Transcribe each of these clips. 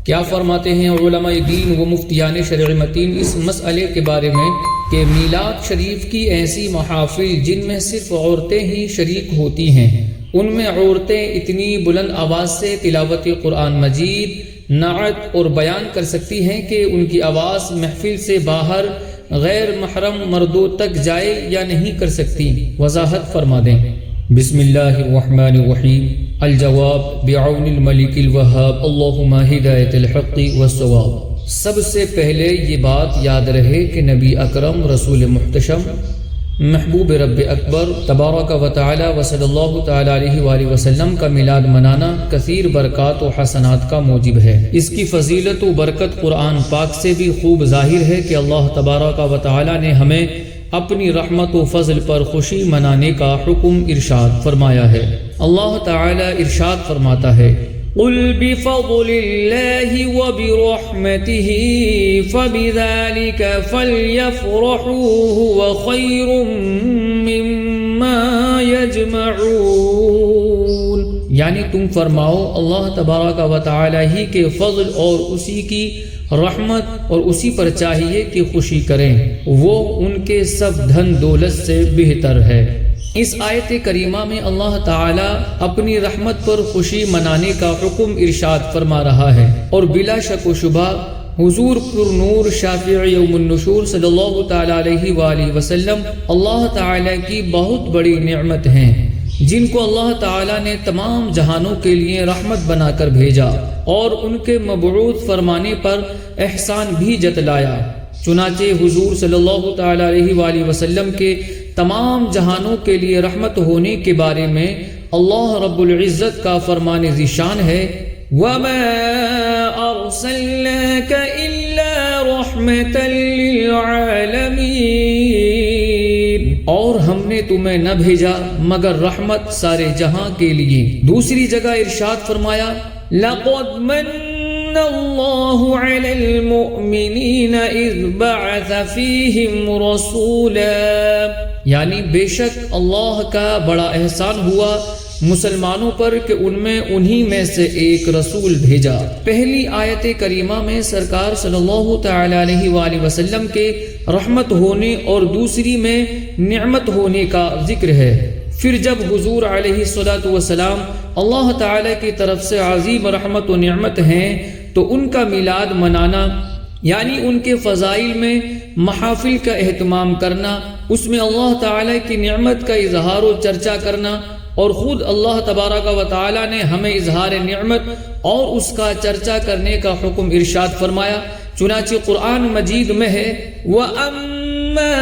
کیا فرماتے ہیں علماء دین و مفتیان شرع متین اس مسئلے کے بارے میں کہ میلاد شریف کی ایسی محافل جن میں صرف عورتیں ہی شریک ہوتی ہیں، ان میں عورتیں اتنی بلند آواز سے تلاوت قرآن مجید، نعت اور بیان کر سکتی ہیں کہ ان کی آواز محفل سے باہر غیر محرم مردوں تک جائے یا نہیں کر سکتی؟ وضاحت فرما دیں۔ بسم اللہ الرحمن الرحیم۔ الجواب بعون الملک الوہاب، اللہم ہدایت الحق والصواب۔ سب سے پہلے یہ بات یاد رہے کہ نبی اکرم رسول محتشم محبوب رب اکبر تبارک و تعالی و صلی اللہ تعالی علیہ وآلہ وسلم کا میلاد منانا کثیر برکات و حسنات کا موجب ہے۔ اس کی فضیلت و برکت قرآن پاک سے بھی خوب ظاہر ہے کہ اللہ تبارک و تعالی نے ہمیں اپنی رحمت و فضل پر خوشی منانے کا حکم ارشاد فرمایا ہے۔ اللہ تعالی ارشاد فرماتا ہے، قل بفضل اللہ وبرحمتہ فبذلک فلیفرحوا هو خیر مما یجمعون، یعنی تم فرماؤ اللہ تبارک و تعالی ہی کے فضل اور اسی کی رحمت اور اسی پر چاہیے کہ خوشی کریں، وہ ان کے سب دھن دولت سے بہتر ہے۔ اس آیت کریمہ میں اللہ تعالی اپنی رحمت پر خوشی منانے کا حکم ارشاد فرما رہا ہے، اور بلا شک و شبہ حضور پر نور شافع یوم النشور صلی اللہ تعالی علیہ وآلہ وسلم اللہ تعالی کی بہت بڑی نعمت ہیں، جن کو اللہ تعالی نے تمام جہانوں کے لیے رحمت بنا کر بھیجا اور ان کے مبعوث فرمانے پر احسان بھی جتلایا۔ چنانچہ حضور صلی اللہ تعالی علیہ وآلہ وسلم کے تمام جہانوں کے لیے رحمت ہونے کے بارے میں اللہ رب العزت کا فرمان ذیشان ہے، وَمَا أَرْسَلْنَاكَ إِلَّا رَحْمَةً لِلْعَالَمِينَ، اور ہم نے تمہیں نہ بھیجا مگر رحمت سارے جہاں کے لیے۔ دوسری جگہ ارشاد فرمایا، لَقَدْ مَنَّ اللَّهُ عَلَى الْمُؤْمِنِينَ إِذْ بَعَثَ فِيهِمْ رَسُولًا، یعنی بے شک اللہ کا بڑا احسان ہوا مسلمانوں پر کہ ان میں انہی میں سے ایک رسول بھیجا۔ پہلی آیت کریمہ میں سرکار صلی اللہ تعالی علیہ وآلہ وسلم کے رحمت ہونے اور دوسری میں نعمت ہونے کا ذکر ہے۔ پھر جب حضور علیہ الصلوۃ والسلام اللہ تعالی کی طرف سے عظیم رحمت و نعمت ہیں تو ان کا میلاد منانا، یعنی ان کے فضائل میں محافل کا اہتمام کرنا، اس میں اللہ تعالی کی نعمت کا اظہار و چرچا کرنا، اور خود اللہ تبارک و تعالی نے ہمیں اظہار نعمت اور اس کا چرچا کرنے کا حکم ارشاد فرمایا۔ چنانچہ قرآن مجید میں ہے، وَأَمَّا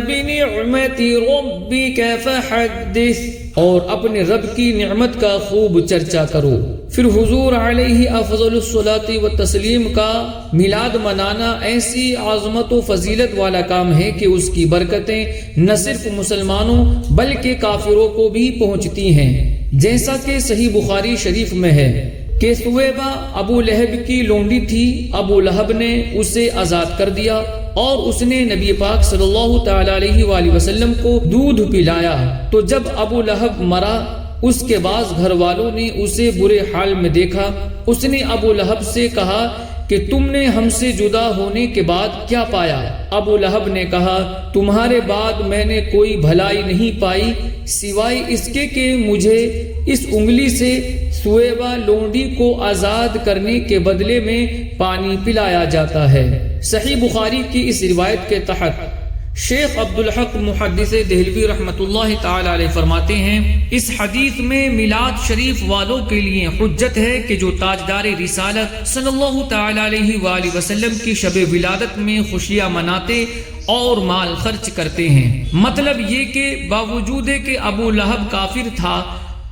بِنِعْمَةِ رَبِّكَ فَحَدِّثْ، اور اپنے رب کی نعمت کا خوب چرچا کرو۔ پھر حضور علیہ افضل الصلاۃ والتسلیم کا میلاد منانا ایسی عظمت و فضیلت والا کام ہے کہ اس کی برکتیں نہ صرف مسلمانوں بلکہ کافروں کو بھی پہنچتی ہیں، جیسا کہ صحیح بخاری شریف میں ہے کہ ثویبہ ابو لہب کی لونڈی تھی، ابو لہب نے اسے آزاد کر دیا اور اس نے نبی پاک صلی اللہ تعالی علیہ وآلہ وسلم کو دودھ پلایا، تو جب ابو لہب مرا اس کے بعد گھر والوں نے اسے برے حال میں دیکھا۔ اس نے ابو لہب سے کہا کہ تم نے ہم سے جدا ہونے کے بعد کیا پایا؟ ابو لہب نے کہا، تمہارے بعد میں نے کوئی بھلائی نہیں پائی سوائے اس کے کہ مجھے اس انگلی سے ثویبہ لونڈی کو آزاد کرنے کے بدلے میں پانی پلایا جاتا ہے۔ صحیح بخاری کی اس روایت کے تحت شیخ عبدالحق محدث دہلوی رحمۃ اللہ تعالی علیہ فرماتے ہیں، اس حدیث میں میلاد شریف والوں کے لیے حجت ہے کہ جو تاجدار رسالت صلی اللہ تعالی علیہ وآلہ وسلم کی شب ولادت میں خوشیاں مناتے اور مال خرچ کرتے ہیں۔ مطلب یہ کہ باوجود کہ ابو لہب کافر تھا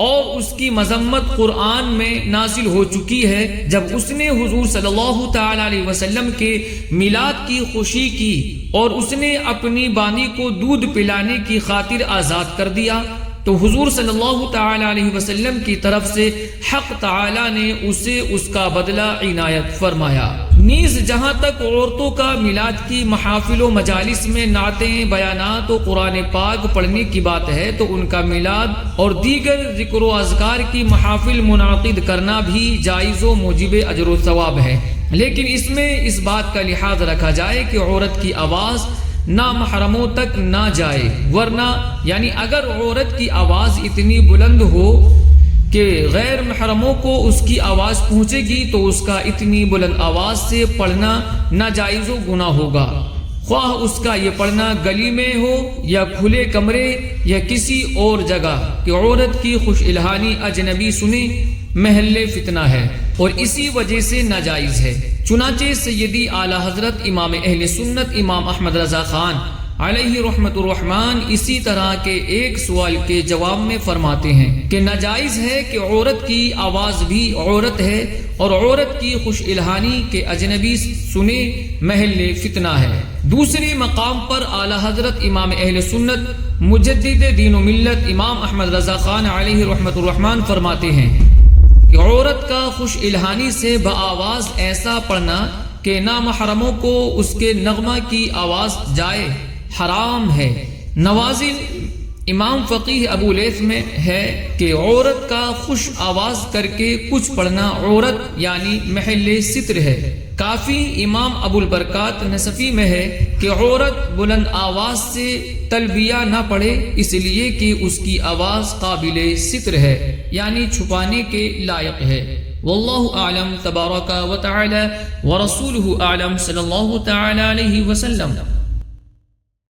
اور اس کی مذمت قرآن میں نازل ہو چکی ہے، جب اس نے حضور صلی اللہ تعالی علیہ وسلم کے میلاد کی خوشی کی اور اس نے اپنی بانی کو دودھ پلانے کی خاطر آزاد کر دیا، تو حضور صلی اللہ تعالی علیہ وسلم کی طرف سے حق تعالی نے اسے اس کا بدلہ عنایت فرمایا۔ نیز جہاں تک عورتوں کا میلاد کی محافل و مجالس میں نعتیں، بیانات و قرآن پاک پڑھنے کی بات ہے تو ان کا میلاد اور دیگر ذکر و اذکار کی محافل منعقد کرنا بھی جائز و موجب اجر و ثواب ہے، لیکن اس میں اس بات کا لحاظ رکھا جائے کہ عورت کی آواز نامحرموں تک نہ جائے، ورنہ یعنی اگر عورت کی آواز اتنی بلند ہو کہ غیر محرموں کو اس کی آواز پہنچے گی تو اس کا اتنی بلند آواز سے پڑھنا ناجائز و گناہ ہوگا، خواہ اس کا یہ پڑھنا گلی میں ہو یا کھلے کمرے یا کسی اور جگہ، کہ عورت کی خوش الہانی اجنبی سنے محل فتنہ ہے اور اسی وجہ سے ناجائز ہے۔ چنانچہ سیدی اعلیٰ حضرت امام اہل سنت امام احمد رضا خان علیہ رحمت الرحمن اسی طرح کے ایک سوال کے جواب میں فرماتے ہیں کہ ناجائز ہے کہ عورت کی آواز بھی عورت ہے اور عورت کی خوش الہانی کے اجنبی سنے محل فتنہ ہے۔ دوسرے مقام پر اعلیٰ حضرت امام اہل سنت مجدد دین و ملت امام احمد رضا خان علیہ رحمت الرحمن فرماتے ہیں کہ عورت کا خوش الہانی سے بآواز ایسا پڑھنا کہ نامحرموں کو اس کے نغمہ کی آواز جائے حرام ہے۔ نوازل امام فقیہ ابو لیث میں ہے کہ عورت کا خوش آواز کر کے کچھ پڑھنا عورت یعنی محل ستر ہے۔ کافی امام ابو البرکات نصفی میں ہے کہ عورت بلند آواز سے تلبیہ نہ پڑھے اس لیے کہ اس کی آواز قابل ستر ہے یعنی چھپانے کے لائق ہے۔ واللہ اعلم تبارک و تعالی ورسولہ اعلم صلی اللہ تعالی علیہ وسلم۔